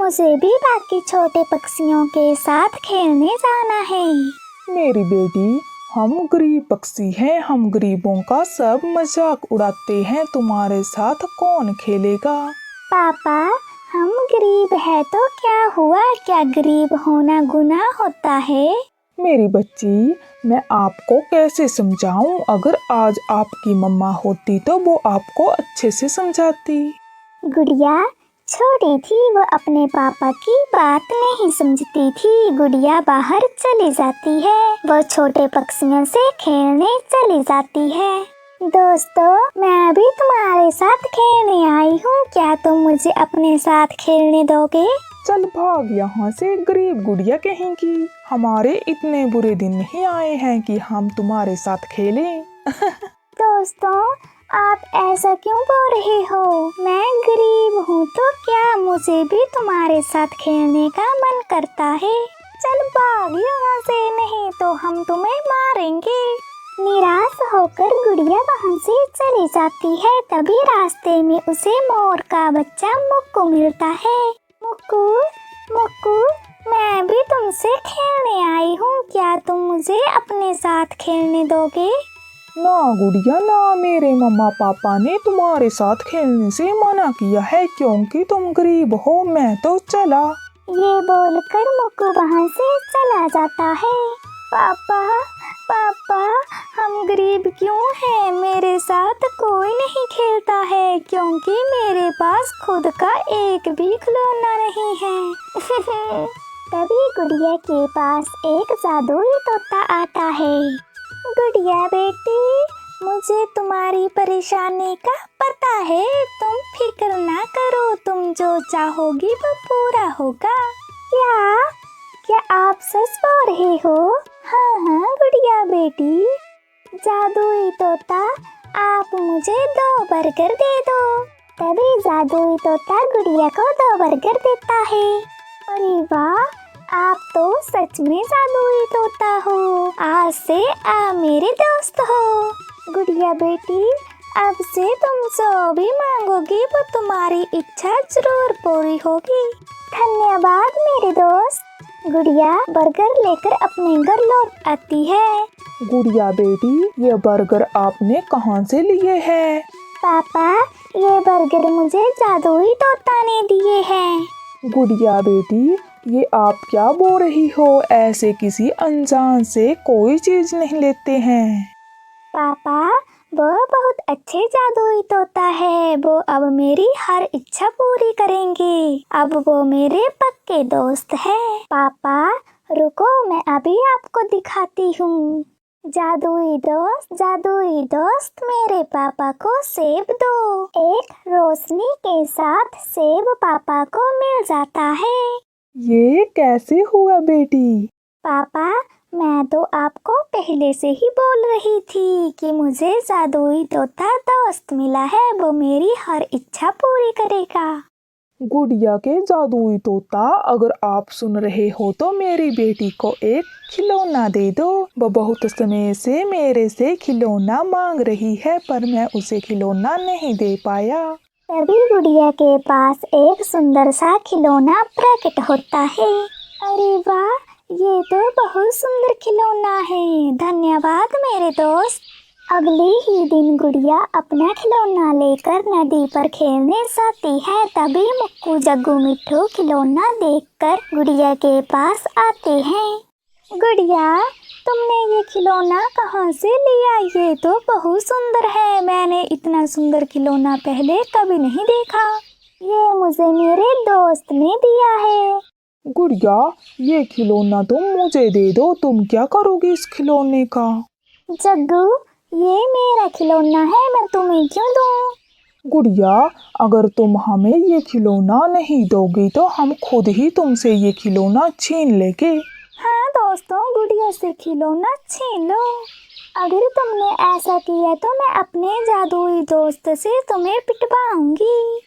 मुझे भी बाकी छोटे पक्षियों के साथ खेलने जाना है। मेरी बेटी, हम गरीब पक्षी हैं, हम गरीबों का सब मजाक उड़ाते हैं, तुम्हारे साथ कौन खेलेगा? पापा, हम गरीब है तो क्या हुआ, क्या गरीब होना गुनाह होता है? मेरी बच्ची, मैं आपको कैसे समझाऊं? अगर आज आपकी मम्मा होती तो वो आपको अच्छे से समझाती। गुड़िया छोटी थी, वो अपने पापा की बात नहीं समझती थी। गुड़िया बाहर चली जाती है, वो छोटे पक्षियों से खेलने चली जाती है। दोस्तों, मैं भी तुम्हारे साथ खेलने आई हूँ, क्या तुम मुझे अपने साथ खेलने दोगे? चल भाग यहाँ से गरीब गुड़िया कहेंगी। हमारे इतने बुरे दिन नहीं आए हैं कि हम तुम्हारे साथ खेलें। दोस्तों, आप ऐसा क्यों बोल रहे हो? मैं गरीब हूँ तो क्या मुझे भी तुम्हारे साथ खेलने का मन करता है। चल भाग यहाँ से, नहीं तो हम तुम्हें मारेंगे। निराश होकर गुड़िया वहाँ से चली जाती है। तभी रास्ते में उसे मोर का बच्चा मुक्कू मिलता है। मुक्कू, मुक्कू, मैं भी तुमसे खेलने आई हूँ, क्या तुम मुझे अपने साथ खेलने दोगे? ना गुड़िया ना, मेरे मम्मा पापा ने तुम्हारे साथ खेलने से मना किया है क्योंकि तुम गरीब हो। मैं तो चला। ये बोलकर मुक्कू वहाँ से चला जाता है। पापा, पापा, हम गरीब क्यों हैं? मेरे साथ कोई नहीं खेलता है क्योंकि मेरे पास खुद का एक भी खिलौना नहीं है। तभी गुड़िया के पास एक जादुई तोता आता है। गुड़िया बेटी, मुझे तुम्हारी परेशानी का पता है, तुम फिक्र ना करो, तुम जो चाहोगी वो पूरा होगा। क्या आप सच बोल रहे हो? हाँ हाँ गुड़िया बेटी। जादुई तोता, आप मुझे 2 बर्गर दे दो। तभी जादुई तोता गुड़िया को 2 बर्गर देता है। अरे वाह, आप तो सच में जादुई तोता हो। आज से आप मेरे दोस्त हो। गुड़िया बेटी, अब से तुम जो भी मांगोगी वो तुम्हारी इच्छा जरूर पूरी होगी। धन्यवाद मेरे दोस्त। गुड़िया बर्गर लेकर अपने घर लौट आती है। गुड़िया बेटी, ये बर्गर आपने कहाँ से लिए हैं? पापा, ये बर्गर मुझे जादुई तोता ने दिए हैं। गुड़िया बेटी, ये आप क्या बोल रही हो? ऐसे किसी अनजान से कोई चीज नहीं लेते हैं। पापा, वो बहुत अच्छे जादुई तोता है, वो अब मेरी हर इच्छा पूरी करेंगे। अब वो मेरे पक्के दोस्त है। पापा रुको, मैं अभी आपको दिखाती हूँ। जादुई दोस्त, मेरे पापा को सेब दो। एक रोशनी के साथ सेब पापा को मिल जाता है। ये कैसे हुआ बेटी? पापा, मैं तो आपको पहले से ही बोल रही थी कि मुझे जादुई तोता दोस्त मिला है, वो मेरी हर इच्छा पूरी करेगा। गुड़िया के जादुई तोता, अगर आप सुन रहे हो तो मेरी बेटी को एक खिलौना दे दो। वो बहुत समय से मेरे से खिलौना मांग रही है पर मैं उसे खिलौना नहीं दे पाया। तभी गुड़िया के पास एक सुंदर सा खिलौना प्रकट होता है। अरे वाह, ये तो बहुत सुंदर खिलौना है। धन्यवाद मेरे दोस्त। अगले ही दिन गुड़िया अपना खिलौना लेकर नदी पर खेलने जाती है। तभी मुक्कू जग्गू मिट्ठू खिलौना देखकर गुड़िया के पास आते हैं। गुड़िया, तुमने ये खिलौना कहाँ से लिया? ये तो बहुत सुंदर है, मैंने इतना सुंदर खिलौना पहले कभी नहीं देखा। ये मुझे मेरे दोस्त ने दिया है। गुड़िया, ये खिलौना तुम मुझे दे दो, तुम क्या करोगी इस खिलौने का? जग्गू, ये मेरा खिलौना है, मैं तुम्हें क्यों दूँ? गुड़िया, अगर तुम हमें ये खिलौना नहीं दोगी तो हम खुद ही तुमसे ये खिलौना छीन लेंगे। हाँ दोस्तों, गुड़िया से खिलौना छीन लो। अगर तुमने ऐसा किया तो मैं अपने जादुई दोस्त से तुम्हें पिटवाऊंगी।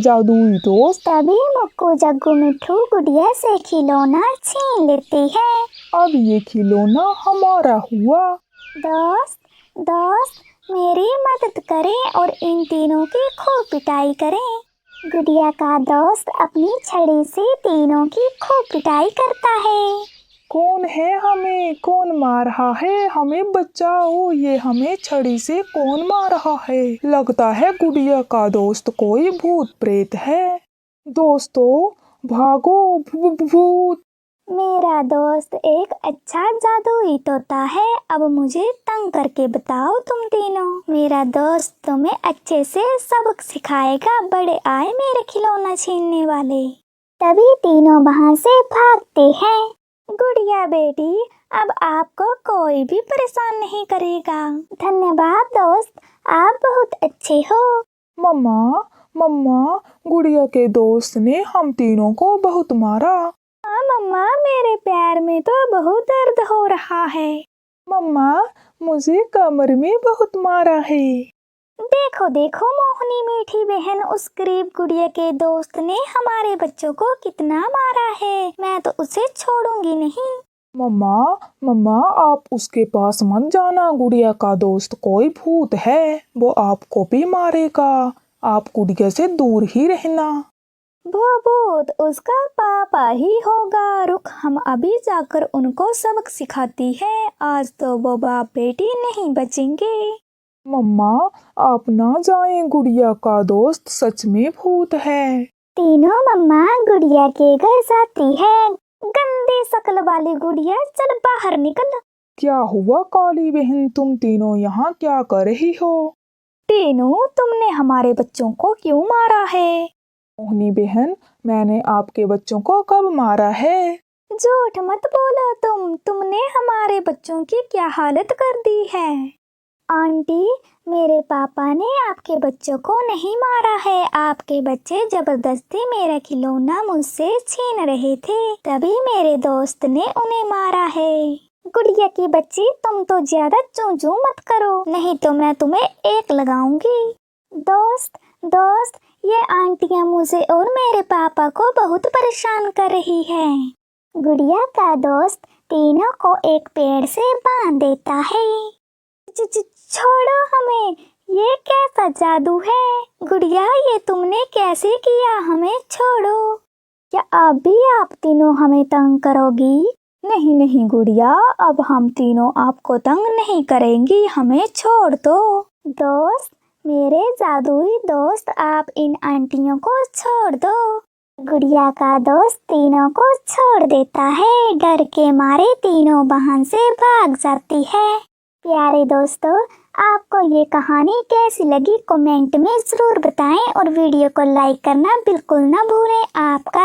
जादुई दोस्त? तभी मुक्कू जग्गू मिट्ठू गुड़िया से खिलौना छीन लेती है। अब ये खिलौना हमारा हुआ। दोस्त, मेरी मदद करें और इन तीनों की खूब पिटाई करें। गुड़िया का दोस्त अपनी छड़ी से तीनों की खूब पिटाई करता है। कौन है हमें कौन मार रहा है, हमें बचाओ, ये हमें छड़ी से कौन मार रहा है। लगता है गुड़िया का दोस्त कोई भूत प्रेत है। दोस्तों भागो, भूत। मेरा दोस्त एक अच्छा जादुई तोता है। अब मुझे तंग करके बताओ तुम तीनों। मेरा दोस्त तुम्हें अच्छे से सबक सिखाएगा। बड़े आए मेरे खिलौना छीनने वाले। तभी तीनों वहां से भागते हैं। गुड़िया बेटी, अब आपको कोई भी परेशान नहीं करेगा। धन्यवाद दोस्त, आप बहुत अच्छे हो। मम्मा मम्मा, गुड़िया के दोस्त ने हम तीनों को बहुत मारा। हाँ मम्मा, मेरे पैर में तो बहुत दर्द हो रहा है। मम्मा, मुझे कमर में बहुत मारा है। देखो देखो मोहनी मीठी बहन, उस गरीब गुड़िया के दोस्त ने हमारे बच्चों को कितना मारा है। मैं तो उसे छोड़ूंगी नहीं। मम्मा मम्मा, आप उसके पास मत जाना। गुड़िया का दोस्त कोई भूत है, वो आपको भी मारेगा। आप गुड़िया से दूर ही रहना। वो भूत उसका पापा ही होगा। रुक, हम अभी जाकर उनको सबक सिखाती है। आज तो वो बाप बेटी नहीं बचेंगे। मम्मा, आप ना जाएं, गुड़िया का दोस्त सच में भूत है। तीनों मम्मा गुड़िया के घर जाती है। गंदी शक्ल वाली गुड़िया, चल बाहर निकल। क्या हुआ काली बहन, तुम तीनों यहाँ क्या कर रही हो? तीनों, तुमने हमारे बच्चों को क्यों मारा है? मोहनी बहन, मैंने आपके बच्चों को कब मारा है? झूठ मत बोलो तुमने हमारे बच्चों की क्या हालत कर दी है। आंटी, मेरे पापा ने आपके बच्चों को नहीं मारा है। आपके बच्चे जबरदस्ती मेरा खिलौना मुझसे छीन रहे थे, तभी मेरे दोस्त ने उन्हें मारा है। गुड़िया की बच्ची, तुम तो ज्यादा चूं चूं मत करो, नहीं तो मैं तुम्हें एक लगाऊंगी। दोस्त, ये आंटियां मुझे और मेरे पापा को बहुत परेशान कर रही है। गुड़िया का दोस्त तीनों को एक पेड़ से बांध देता है। छोड़ो हमें, ये कैसा जादू है? गुड़िया, ये तुमने कैसे किया? हमें छोड़ो। क्या अभी आप तीनों हमें तंग करोगी? नहीं गुड़िया, अब हम तीनों आपको तंग नहीं करेंगी, हमें छोड़ दो। दोस्त, मेरे जादुई दोस्त, आप इन आंटियों को छोड़ दो। गुड़िया का दोस्त तीनों को छोड़ देता है। डर के मारे तीनों वहां से भाग जाती है। प्यारे दोस्तों, आपको ये कहानी कैसी लगी कमेंट में जरूर बताएं और वीडियो को लाइक करना बिल्कुल ना भूलें। आपका